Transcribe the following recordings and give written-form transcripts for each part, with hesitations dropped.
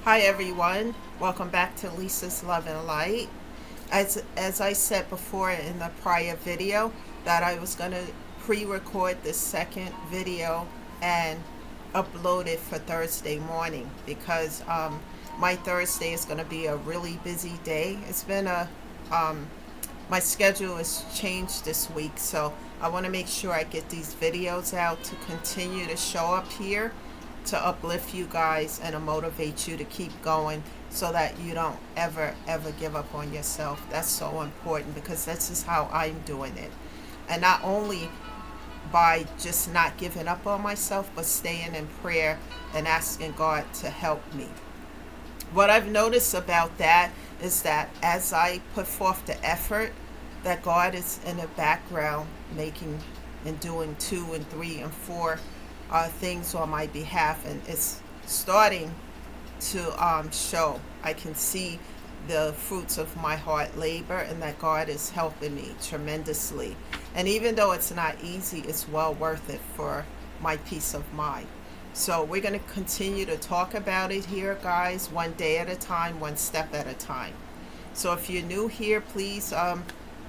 Hi everyone, welcome back to Lisa's Love and Light. As I said before in the prior video, that I was going to pre-record this second video and upload it for Thursday morning because my Thursday is going to be a really busy day. It's been my schedule has changed this week, so I want to make sure I get these videos out to continue to show up here to uplift you guys and to motivate you to keep going so that you don't ever give up on yourself. That's so important because this is how I'm doing it. And not only by just not giving up on myself, but staying in prayer and asking God to help me. What I've noticed about that is that as I put forth the effort, that God is in the background making and doing 2 and 3 and 4 things on my behalf, and it's starting to show. I can see the fruits of my hard labor, and that God is helping me tremendously. And even though it's not easy, it's well worth it for my peace of mind. So we're going to continue to talk about it here, guys, one day at a time, one step at a time. So if you're new here, please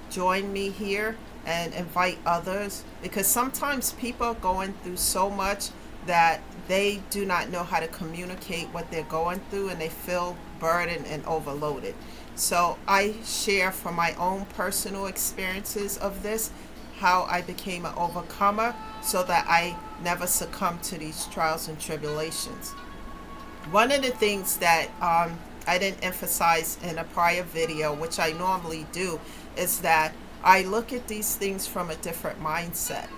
join me here and invite others, because sometimes people are going through so much that they do not know how to communicate what they're going through, and they feel burdened and overloaded. So I share from my own personal experiences of this, how I became an overcomer so that I never succumb to these trials and tribulations. One of the things that I didn't emphasize in a prior video, which I normally do, is that I look at these things from a different mindset.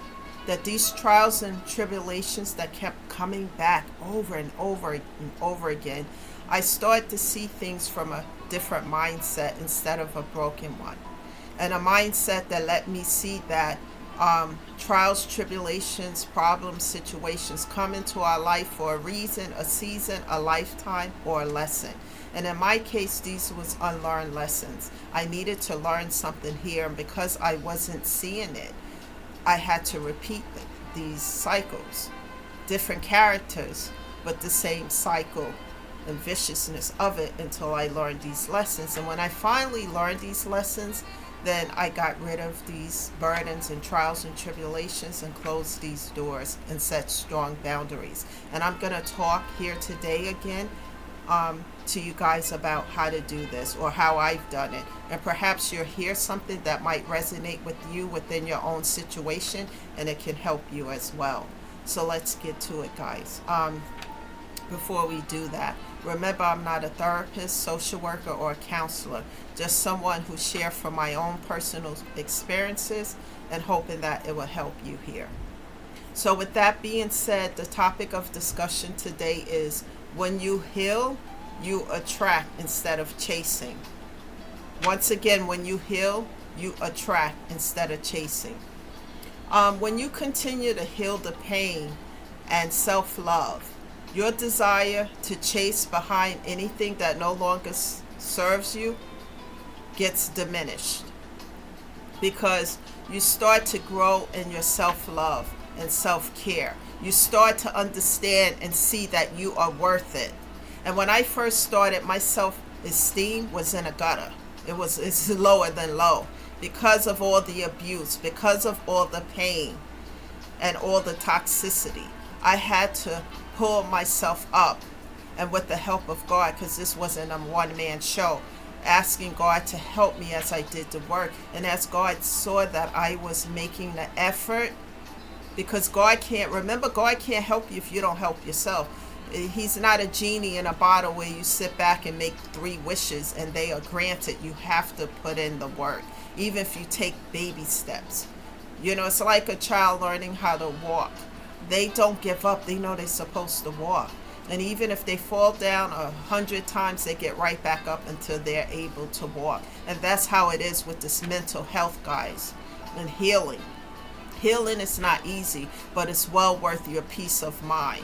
That these trials and tribulations that kept coming back over and over and over again, I started to see things from a different mindset instead of a broken one. And a mindset that let me see that trials, tribulations, problems, situations come into our life for a reason, a season, a lifetime, or a lesson. And in my case, these was unlearned lessons. I needed to learn something here, and because I wasn't seeing it, I had to repeat these cycles. Different characters, but the same cycle and viciousness of it until I learned these lessons. And when I finally learned these lessons, then I got rid of these burdens and trials and tribulations and closed these doors and set strong boundaries. And I'm going to talk here today again to you guys about how to do this, or how I've done it. And perhaps you'll hear something that might resonate with you within your own situation, and it can help you as well. So let's get to it, guys. Before we do that, remember, I'm not a therapist, social worker, or a counselor, just someone who shares from my own personal experiences and hoping that it will help you here. So with that being said, the topic of discussion today is when you heal, you attract instead of chasing. Once again, when you heal, you attract instead of chasing. When you continue to heal the pain and self-love, your desire to chase behind anything that no longer serves you gets diminished, because you start to grow in your self-love and self-care. You start to understand and see that you are worth it. And when I first started, my self-esteem was in a gutter. It's lower than low because of all the abuse, because of all the pain and all the toxicity. I had to pull myself up, and with the help of God, because this wasn't a one-man show, asking God to help me as I did the work. And as God saw that I was making the effort, because God can't help you if you don't help yourself. He's not a genie in a bottle where you sit back and make 3 wishes and they are granted. You have to put in the work, even if you take baby steps. You know, it's like a child learning how to walk. They don't give up. They know they're supposed to walk. And even if they fall down 100 times, they get right back up until they're able to walk. And that's how it is with this mental health, guys, and healing. Healing is not easy, but it's well worth your peace of mind.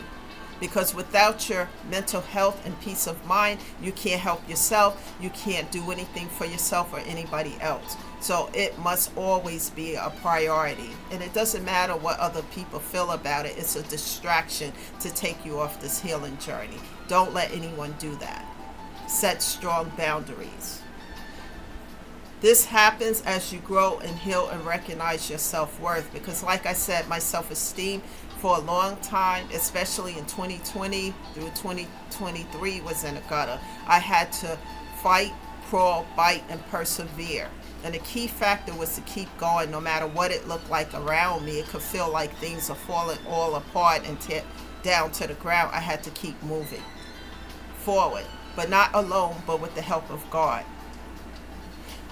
Because without your mental health and peace of mind, you can't help yourself. You can't do anything for yourself or anybody else. So it must always be a priority. And it doesn't matter what other people feel about it. It's a distraction to take you off this healing journey. Don't let anyone do that. set strong boundaries. This happens as you grow and heal and recognize your self-worth, because like I said, my self-esteem for a long time, especially in 2020 through 2023, was in a gutter. I had to fight, crawl, bite, and persevere. And the key factor was to keep going no matter what it looked like around me. It could feel like things are falling all apart and down to the ground. I had to keep moving forward, but not alone, but with the help of God.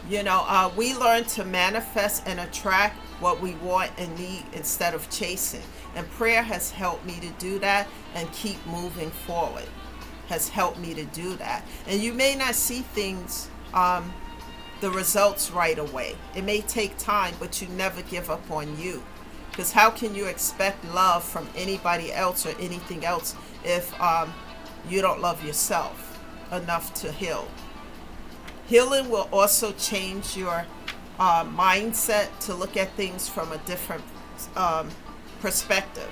We learn to manifest and attract what we want and need instead of chasing. And prayer has helped me to do that, and keep moving forward has helped me to do that. And you may not see things, the results right away. It may take time, but you never give up on you. Because how can you expect love from anybody else or anything else if you don't love yourself enough to heal? Healing will also change your mindset to look at things from a different perspective.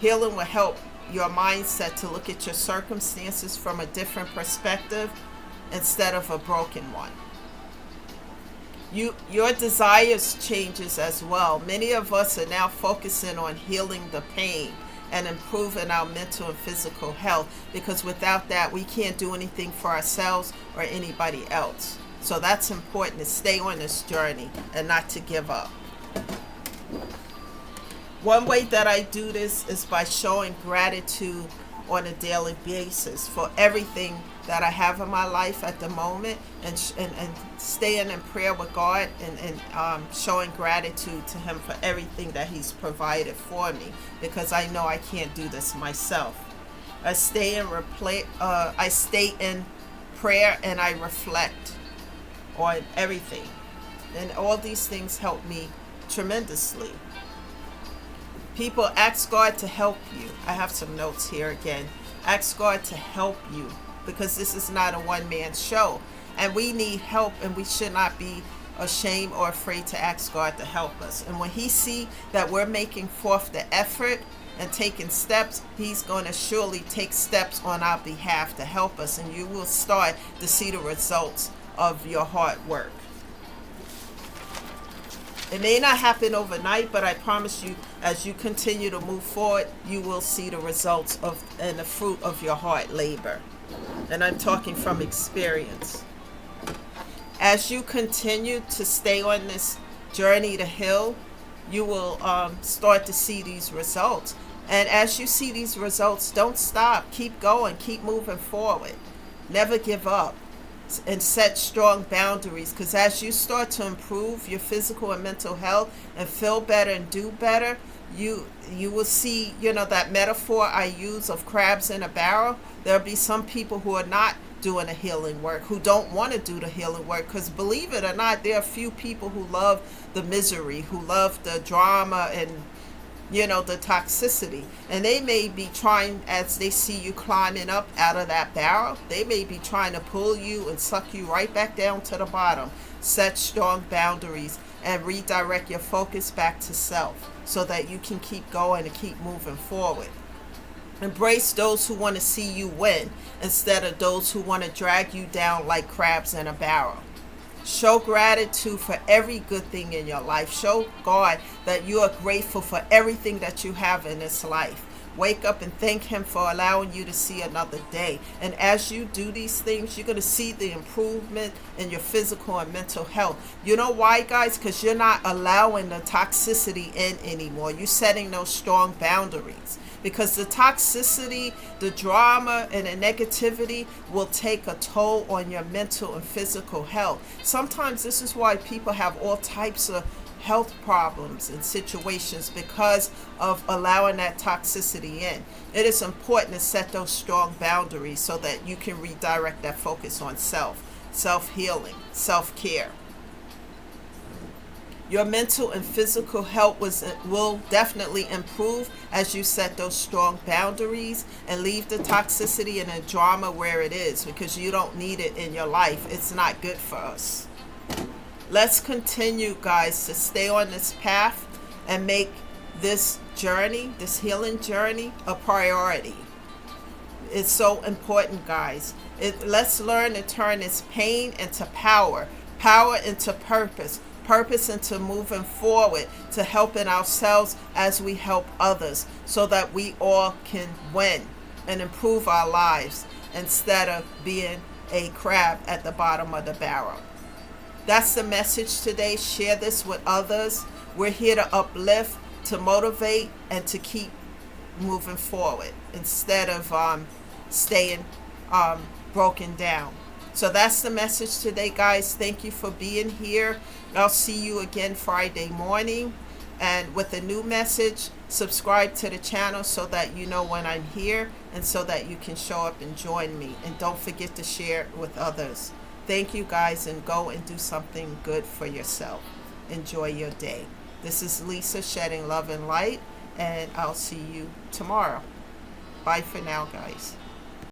Healing will help your mindset to look at your circumstances from a different perspective instead of a broken one. Your desires changes as well. Many of us are now focusing on healing the pain and improving our mental and physical health, because without that we can't do anything for ourselves or anybody else. So that's important, to stay on this journey and not to give up. One way that I do this is by showing gratitude on a daily basis for everything that I have in my life at the moment, and staying in prayer with God, and showing gratitude to Him for everything that He's provided for me, because I know I can't do this myself. I stay in prayer, and I reflect on everything, and all these things help me tremendously. People, ask God to help you. I have some notes here again. Ask God to help you, because this is not a one-man show, and we need help, and we should not be ashamed or afraid to ask God to help us. And when He see that we're making forth the effort and taking steps, He's going to surely take steps on our behalf to help us, and you will start to see the results of your hard work. It may not happen overnight, but I promise you, as you continue to move forward, you will see the results of and the fruit of your hard labor. And I'm talking from experience. As you continue to stay on this journey to heal, you will start to see these results. And as you see these results, don't stop. Keep going. Keep moving forward. Never give up. And set strong boundaries, because as you start to improve your physical and mental health and feel better and do better, you will see, that metaphor I use of crabs in a barrel. There'll be some people who are not doing the healing work, who don't want to do the healing work, because believe it or not, there are a few people who love the misery, who love the drama and the toxicity, and they may be trying, as they see you climbing up out of that barrel, they may be trying to pull you and suck you right back down to the bottom. Set strong boundaries and redirect your focus back to self, so that you can keep going and keep moving forward. Embrace those who want to see you win instead of those who want to drag you down like crabs in a barrel. Show gratitude for every good thing in your life. Show God that you are grateful for everything that you have in this life. Wake up and thank Him for allowing you to see another day. And as you do these things, you're going to see the improvement in your physical and mental health. You know why, guys? Because you're not allowing the toxicity in anymore. You're setting those strong boundaries. Because the toxicity, the drama, and the negativity will take a toll on your mental and physical health. Sometimes this is why people have all types of health problems and situations, because of allowing that toxicity in. It is important to set those strong boundaries so that you can redirect that focus on self-healing, self-care. Your mental and physical health will definitely improve as you set those strong boundaries and leave the toxicity and the drama where it is, because you don't need it in your life. It's not good for us. Let's continue, guys, to stay on this path and make this journey, this healing journey, a priority. It's so important, guys. Let's learn to turn this pain into power, power into purpose, purpose into moving forward, to helping ourselves as we help others, so that we all can win and improve our lives instead of being a crab at the bottom of the barrel. That's the message today. Share this with others. We're here to uplift, to motivate, and to keep moving forward instead of staying broken down. So that's the message today, guys. Thank you for being here. I'll see you again Friday morning, and with a new message. Subscribe to the channel so that you know when I'm here, and so that you can show up and join me. And don't forget to share it with others. Thank you, guys, and go and do something good for yourself. Enjoy your day. This is Lisa, shedding love and light, and I'll see you tomorrow. Bye for now, guys.